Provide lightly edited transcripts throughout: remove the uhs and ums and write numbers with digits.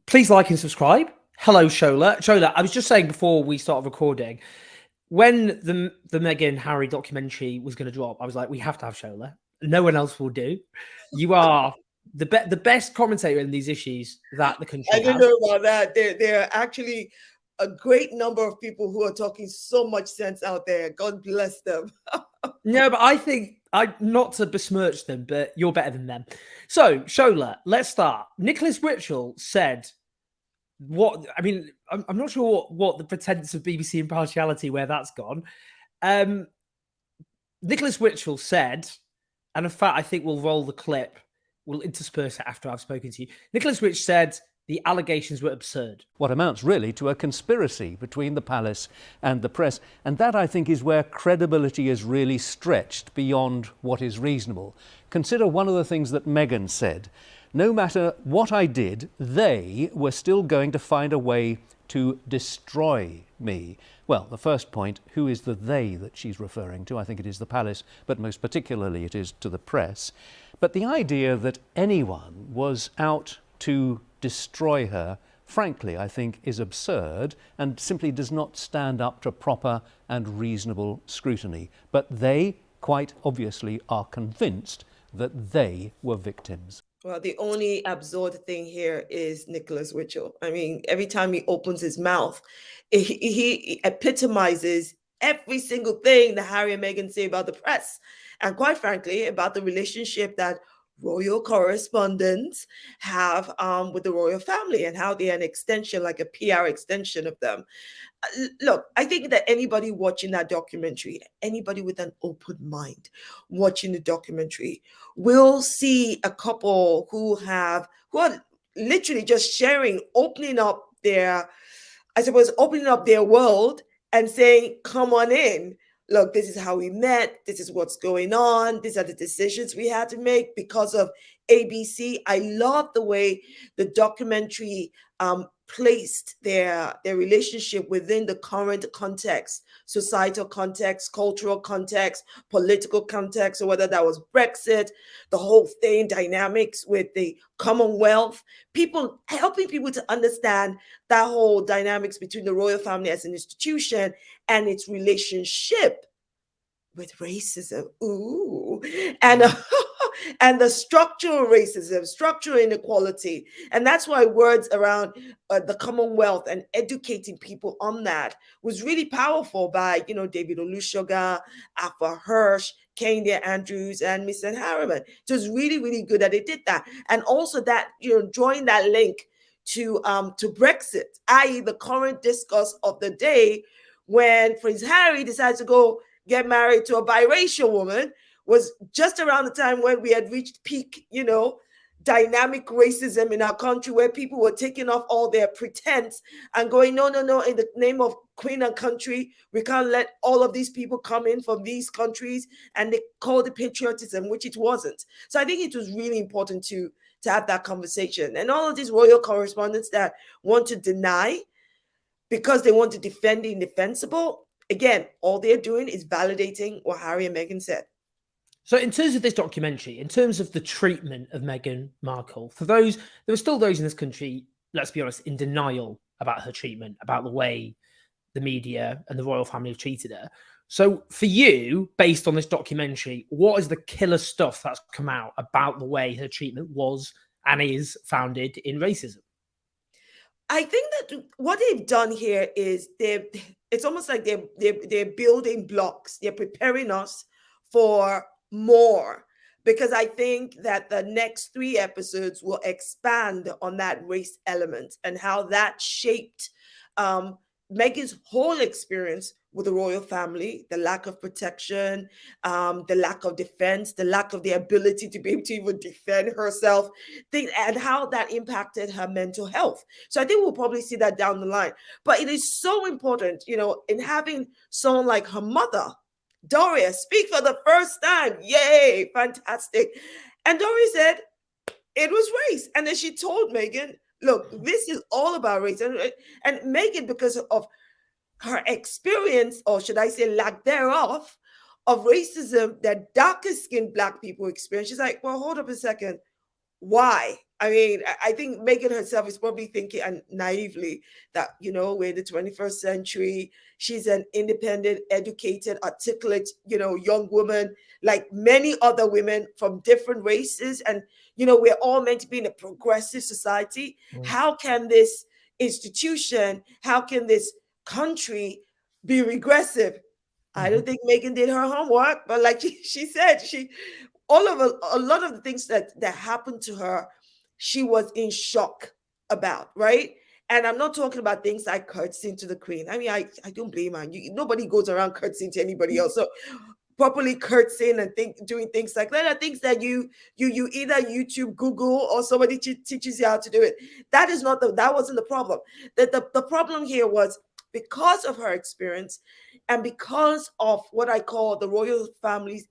Please like and subscribe. Hello, Shola. Shola, I was just saying before we started recording, when the Meghan Harry documentary was going to drop, I was like, we have to have Shola. No one else will do. You are the best commentator in these ishes that the country I didn't has. know about that. There are actually a great number of people who are talking so much sense out there. God bless them. No, but I think not to besmirch them, but you're better than them. So, Shola, let's start. Nicholas Witchell said I'm not sure what the pretense of BBC impartiality where that's gone. Nicholas Witchell said, and in fact, I think we'll roll the clip. We'll intersperse it after I've spoken to you. Nicholas Witch said the allegations were absurd. What amounts really to a conspiracy between the palace and the press. And that, I think, is where credibility is really stretched beyond what is reasonable. Consider one of the things that Meghan said. No matter what I did, they were still going to find a way to destroy me. Well, the first point, who is the they that she's referring to? I think it is the palace, but most particularly it is to the press. But the idea that anyone was out to destroy her, frankly, I think is absurd and simply does not stand up to proper and reasonable scrutiny. But they, quite obviously, are convinced that they were victims. Well, the only absurd thing here is Nicholas Witchell. I mean, every time he opens his mouth, he epitomizes every single thing that Harry and Meghan say about the press. And quite frankly, about the relationship that royal correspondents have with the royal family and how they're an extension, like a PR extension of them. Look, I think that anybody watching that documentary, anybody with an open mind watching the documentary, will see a couple who are literally just sharing, opening up their world and saying, come on in. Look, this is how we met. This is what's going on. These are the decisions we had to make because of ABC. I love the way the documentary placed their relationship within the current context, societal context, cultural context, political context, or whether that was Brexit, the whole thing, dynamics with the Commonwealth, helping people to understand that whole dynamics between the royal family as an institution and its relationship with racism. Ooh, and and the structural racism, structural inequality. And that's why words around the Commonwealth and educating people on that was really powerful by, David Olusoga, Afa Hirsch, Kenya Andrews, and Mr. Harriman. It was really, really good that they did that. And also that, drawing that link to Brexit, i.e. the current discourse of the day when Prince Harry decides to go get married to a biracial woman was just around the time when we had reached peak, dynamic racism in our country, where people were taking off all their pretense and going, no, in the name of queen and country, we can't let all of these people come in from these countries. And they called it patriotism, which it wasn't. So I think it was really important to have that conversation. And all of these royal correspondents that want to deny because they want to defend the indefensible, again, all they're doing is validating what Harry and Meghan said. So in terms of this documentary, in terms of the treatment of Meghan Markle, there were still those in this country, let's be honest, in denial about her treatment, about the way the media and the royal family have treated her. So for you, based on this documentary, what is the killer stuff that's come out about the way her treatment was and is founded in racism? I think that what they've done here is it's almost like they're building blocks. They're preparing us for more, because I think that the next 3 episodes will expand on that race element and how that shaped Meghan's whole experience with the royal family, the lack of protection, the lack of defense, the lack of the ability to be able to even defend herself, and how that impacted her mental health. So I think we'll probably see that down the line. But it is so important, in having someone like her mother, Doria, speak for the first time. Yay, fantastic. And Doria said it was race. And then she told Meghan, look, this is all about race. And Meghan, because of her experience, or should I say lack thereof, of racism that darker skinned Black people experience, she's like, well, hold up a second. Why? I mean, I think Meghan herself is probably thinking, and naively, that, we're in the 21st century. She's an independent, educated, articulate, young woman, like many other women from different races. And, we're all meant to be in a progressive society. How can this institution, how can this country be regressive? I don't think Meghan did her homework, but like she said, a lot of the things that happened to her, she was in shock about, right? And I'm not talking about things like curtsying to the queen. I mean, I don't blame her. Nobody goes around curtsying to anybody else. So properly curtsying and doing things like that are things that you either YouTube, Google, or somebody teaches you how to do it. That wasn't the problem. The problem here was because of her experience and because of what I call the royal family's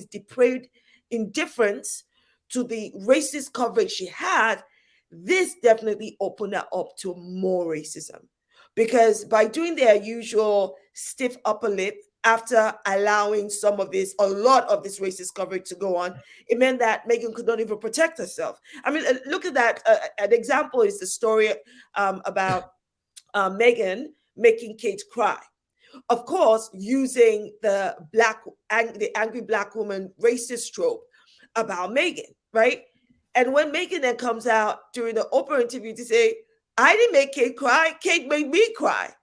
depraved indifference to the racist coverage she had. This definitely opened her up to more racism, because by doing their usual stiff upper lip after allowing a lot of this racist coverage to go on, it meant that Meghan could not even protect herself. I mean, look at that. An example is the story about Meghan making Kate cry. Of course, using the angry black woman racist trope about Meghan, right? And when Meghan then comes out during the Oprah interview to say, I didn't make Kate cry, Kate made me cry.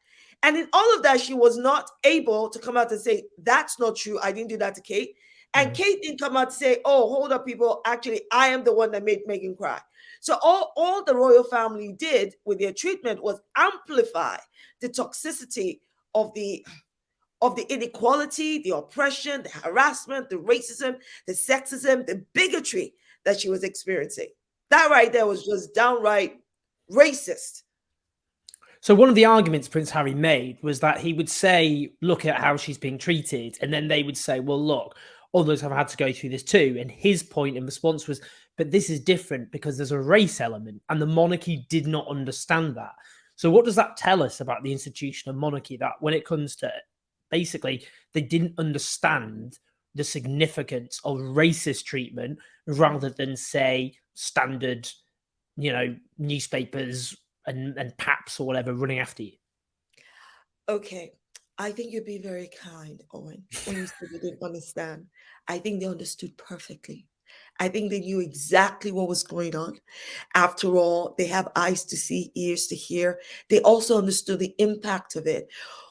And in all of that, she was not able to come out and say, that's not true, I didn't do that to Kate. And Kate didn't come out to say, oh, hold up, people, actually, I am the one that made Meghan cry. So all the royal family did with their treatment was amplify the toxicity of the inequality, the oppression, the harassment, the racism, the sexism, the bigotry that she was experiencing. That right there was just downright racist. So one of the arguments Prince Harry made was that he would say, look at how she's being treated. And then they would say, well, look, others have had to go through this too. And his point in response was, but this is different because there's a race element, and the monarchy did not understand that. So what does that tell us about the institution of monarchy? That when it comes to, basically, they didn't understand the significance of racist treatment rather than, say, standard, newspapers and paps or whatever running after you. Okay. I think you're being very kind, Owen, when you said they didn't understand. I think they understood perfectly. I think they knew exactly what was going on. After all, they have eyes to see, ears to hear. They also understood the impact of it.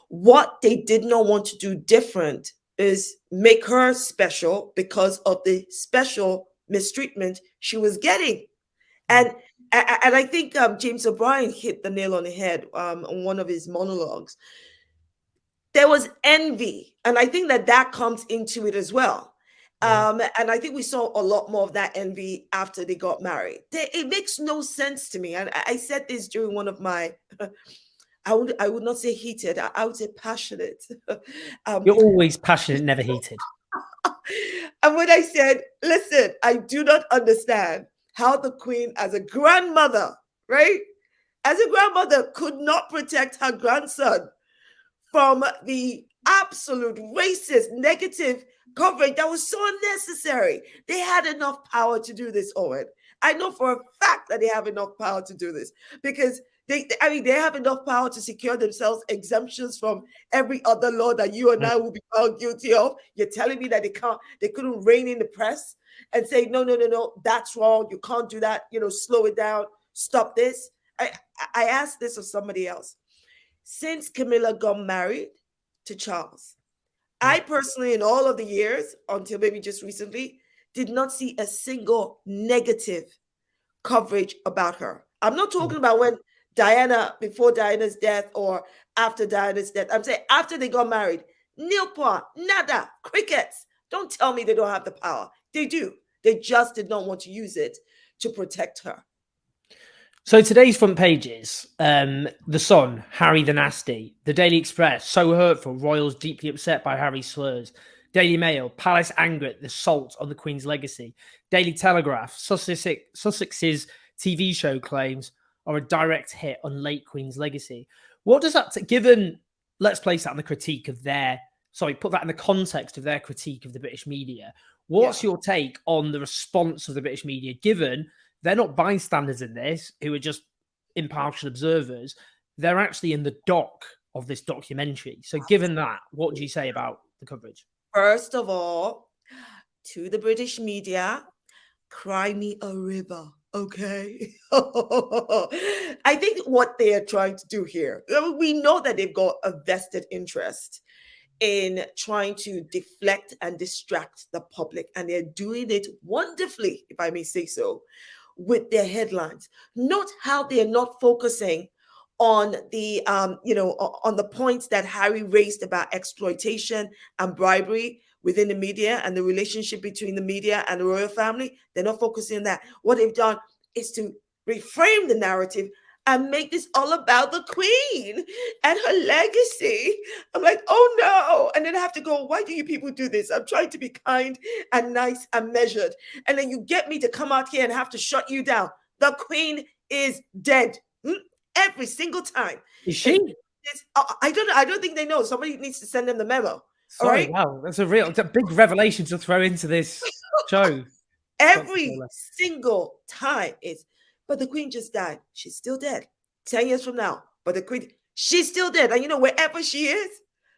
What they did not want to do different is make her special because of the special mistreatment she was getting. And I think James O'Brien hit the nail on the head on one of his monologues. There was envy, and I think that comes into it as well. And I think we saw a lot more of that envy after they got married. It makes no sense to me. And I said this during one of my, I would not say heated, I would say passionate. You're always passionate, never heated. And when I said, listen, I do not understand how the Queen, as a grandmother, right? As a grandmother, could not protect her grandson from the absolute racist, negative coverage that was so unnecessary. They had enough power to do this, Owen. I know for a fact that they have enough power to do this because they have enough power to secure themselves exemptions from every other law that you and I will be found guilty of. You're telling me that they couldn't rein in the press and say, no, that's wrong. You can't do that. Slow it down. Stop this. I asked this of somebody else. Since Camilla got married to Charles, I personally, in all of the years, until maybe just recently, did not see a single negative coverage about her. I'm not talking about before Diana's death or after Diana's death. I'm saying after they got married, nil point, nada, crickets. Don't tell me they don't have the power. They do. They just did not want to use it to protect her. So today's front pages, The Sun, Harry the Nasty, The Daily Express, so hurtful, royals deeply upset by Harry's slurs, Daily Mail, palace angry at the assault on the Queen's legacy, Daily Telegraph, Sussex's TV show claims are a direct hit on late Queen's legacy. What does that, let's place that in the critique of put that in the context of their critique of the British media. What's your take on the response of the British media, given they're not bystanders in this who are just impartial observers. They're actually in the dock of this documentary. So given that, what do you say about the coverage? First of all, to the British media, cry me a river, okay? I think what they are trying to do here, we know that they've got a vested interest in trying to deflect and distract the public, and they're doing it wonderfully, if I may say so, with their headlines. Note how they are not focusing on the on the points that Harry raised about exploitation and bribery within the media and the relationship between the media and the royal family. They're not focusing on that. What they've done is to reframe the narrative and make this all about the queen and her legacy. I'm like, oh no. And then I have to go, why do you people do this? I'm trying to be kind and nice and measured. And then you get me to come out here and have to shut you down. The queen is dead. Every single time. Is she? I don't think they know. Somebody needs to send them the memo. Sorry, all right? wow, that's a big revelation to throw into this show. Every single time is, but the queen just died. She's still dead. 10 years from now, but the queen, she's still dead. And you know, wherever she is,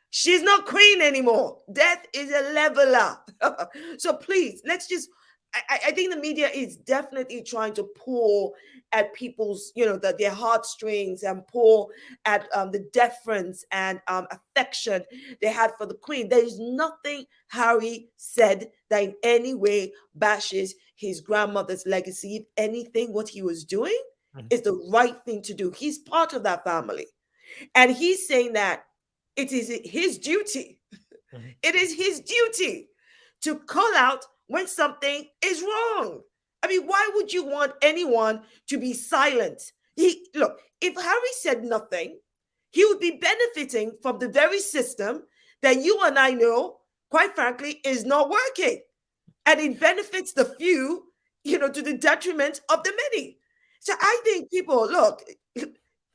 she's not queen anymore. Death is a leveler. So please, let's just, I think the media is definitely trying to pull at people's, their heartstrings and pull at the deference and affection they had for the queen. There is nothing Harry said that in any way bashes his grandmother's legacy. If anything, what he was doing is the right thing to do. He's part of that family. And he's saying that it is his duty. It is his duty to call out when something is wrong. I mean, why would you want anyone to be silent? Look, if Harry said nothing, he would be benefiting from the very system that you and I know, quite frankly, is not working. And it benefits the few, to the detriment of the many. So I think people, look,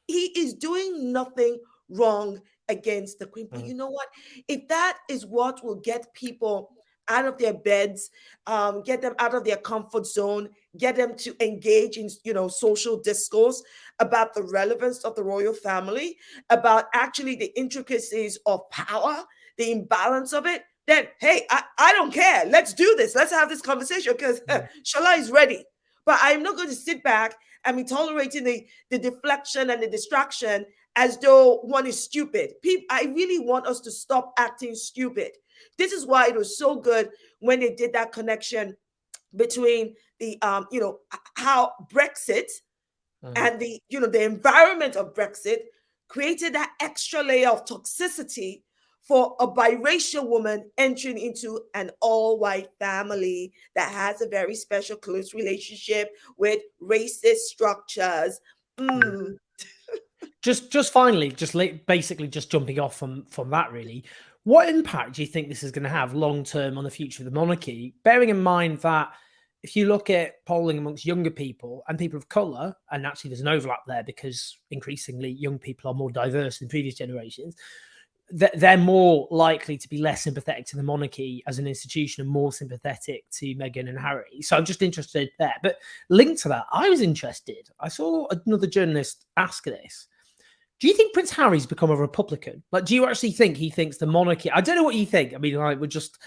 he is doing nothing wrong against the queen. But you know what? If that is what will get people out of their beds, get them out of their comfort zone, get them to engage in, social discourse about the relevance of the royal family, about actually the intricacies of power, the imbalance of it, then, hey, I don't care. Let's do this. Let's have this conversation because Shola is ready. But I'm not going to sit back and be tolerating the deflection and the distraction as though one is stupid. I really want us to stop acting stupid. This is why it was so good when they did that connection between the, how Brexit and the environment of Brexit created that extra layer of toxicity for a biracial woman entering into an all-white family that has a very special, close relationship with racist structures. Just finally, basically just jumping off from that, really. What impact do you think this is going to have long-term on the future of the monarchy? Bearing in mind that if you look at polling amongst younger people and people of colour, and actually there's an overlap there because increasingly young people are more diverse than previous generations, they're more likely to be less sympathetic to the monarchy as an institution and more sympathetic to Meghan and Harry. So I'm just interested there. But linked to that, I was interested. I saw another journalist ask this. Do you think Prince Harry's become a Republican? Like, do you actually think he thinks the monarchy? I don't know what you think. I mean, like, we're just,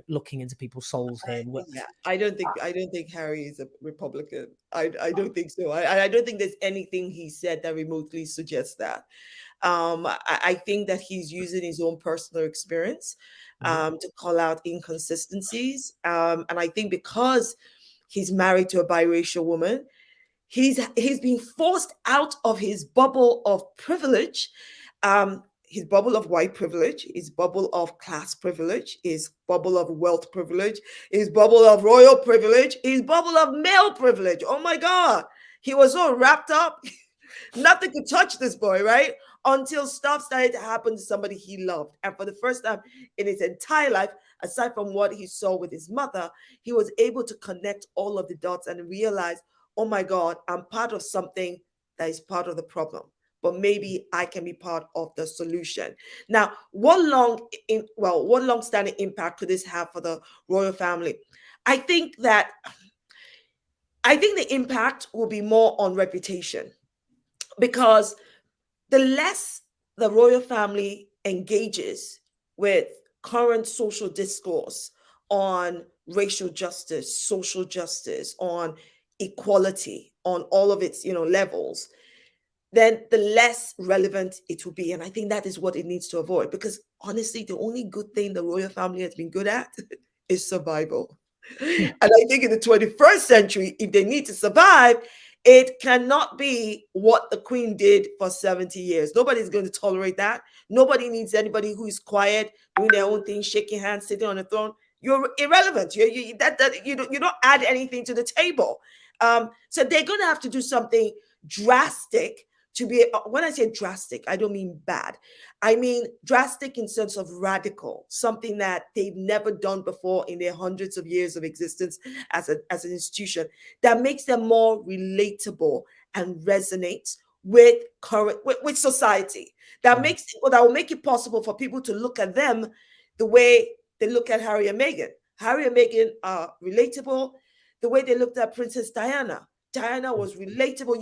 looking into people's souls here. Yeah, I don't think Harry is a Republican. I don't think so. I don't think there's anything he said that remotely suggests that. I think that he's using his own personal experience to call out inconsistencies. And I think because he's married to a biracial woman, he's being forced out of his bubble of privilege, his bubble of white privilege, his bubble of class privilege, his bubble of wealth privilege, his bubble of royal privilege, his bubble of male privilege. Oh my God. He was so wrapped up. Nothing could touch this boy, right? Until stuff started to happen to somebody he loved. And for the first time in his entire life, aside from what he saw with his mother, he was able to connect all of the dots and realize, oh my God, I'm part of something that is part of the problem, but maybe I can be part of the solution. Now, what long-standing impact could this have for the royal family? I think that I think the impact will be more on reputation, because the less the royal family engages with current social discourse on racial justice, social justice, on equality, on all of its levels, then the less relevant it will be. And I think that is what it needs to avoid, because honestly, the only good thing the royal family has been good at is survival. And I think in the 21st century, if they need to survive, it cannot be what the Queen did for 70 years. Nobody's going to tolerate that. Nobody needs anybody who is quiet, doing their own thing, shaking hands, sitting on a throne. You're irrelevant. You don't add anything to the table. So they're going to have to do something drastic to be. When I say drastic, I don't mean bad. I mean drastic in sense of radical, something that they've never done before in their hundreds of years of existence as an institution, that makes them more relatable and resonates with with society. That will make it possible for people to look at them the way they look at Harry and Meghan. Harry and Meghan are relatable. The way they looked at Princess Diana. Diana was relatable.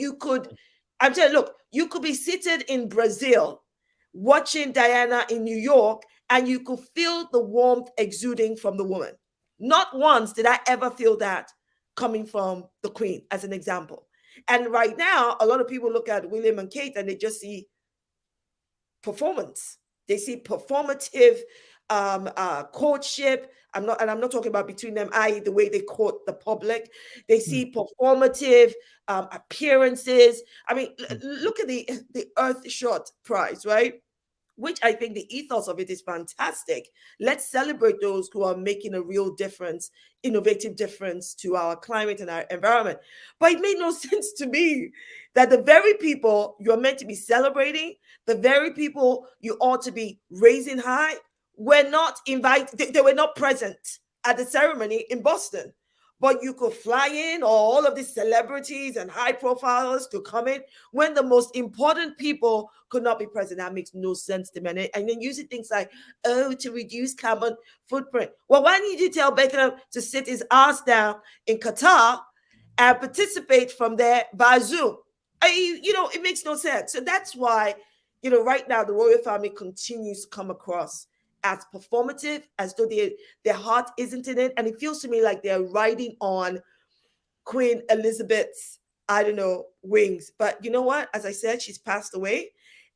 I'm telling you, look, you could be seated in Brazil watching Diana in New York, and you could feel the warmth exuding from the woman. Not once did I ever feel that coming from the Queen, as an example. And right now, a lot of people look at William and Kate and they just see performance. They see performative courtship. I'm not talking about between them, i.e. the way they court the public. They see performative appearances. I mean, look at the Earthshot Prize, right? Which I think the ethos of it is fantastic. Let's celebrate those who are making a real difference, innovative difference to our climate and our environment. But it made no sense to me that the very people you're meant to be celebrating, the very people you ought to be raising high, were not invited. They were not present at the ceremony in Boston. But you could fly in, or all of these celebrities and high profiles could come in, when the most important people could not be present. That makes no sense to me. And then using things like, oh, to reduce carbon footprint. Well, why didn't you tell Beckham to sit his ass down in Qatar and participate from there via Zoom? It makes no sense. So that's why, right now the royal family continues to come across as performative, as though their heart isn't in it. And it feels to me like they're riding on Queen Elizabeth's, wings. But you know what? As I said, she's passed away.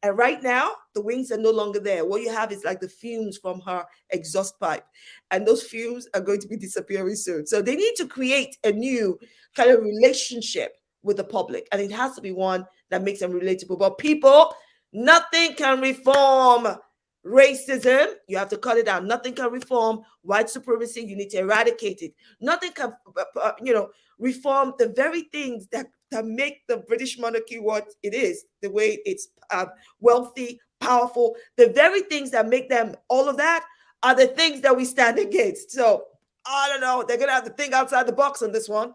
And right now, the wings are no longer there. What you have is like the fumes from her exhaust pipe. And those fumes are going to be disappearing soon. So they need to create a new kind of relationship with the public. And it has to be one that makes them relatable. But people, nothing can reform racism. You have to cut it out. Nothing can reform white supremacy. You need to eradicate it. Nothing can, reform the very things that make the British monarchy what it is, the way it's wealthy, powerful. The very things that make them all of that are the things that we stand against. So I don't know. They're going to have to think outside the box on this one.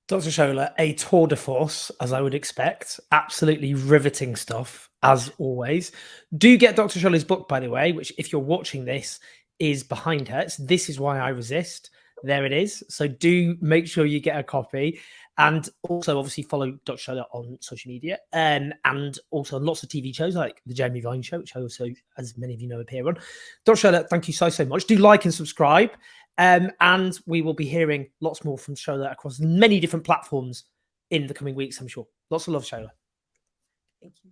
Dr. Shola, a tour de force, as I would expect. Absolutely riveting stuff, as always. Do get Dr. Shola's book, by the way, which, if you're watching this, is behind her. It's This Is Why I Resist. There it is. So do make sure you get a copy. And also, obviously, follow Dr. Shola on social media, and also on lots of TV shows like The Jamie Vine Show, which I also, as many of you know, appear on. Dr. Shola, thank you so much. Do like and subscribe. And we will be hearing lots more from Shola across many different platforms in the coming weeks, I'm sure. Lots of love, Shola. Thank you.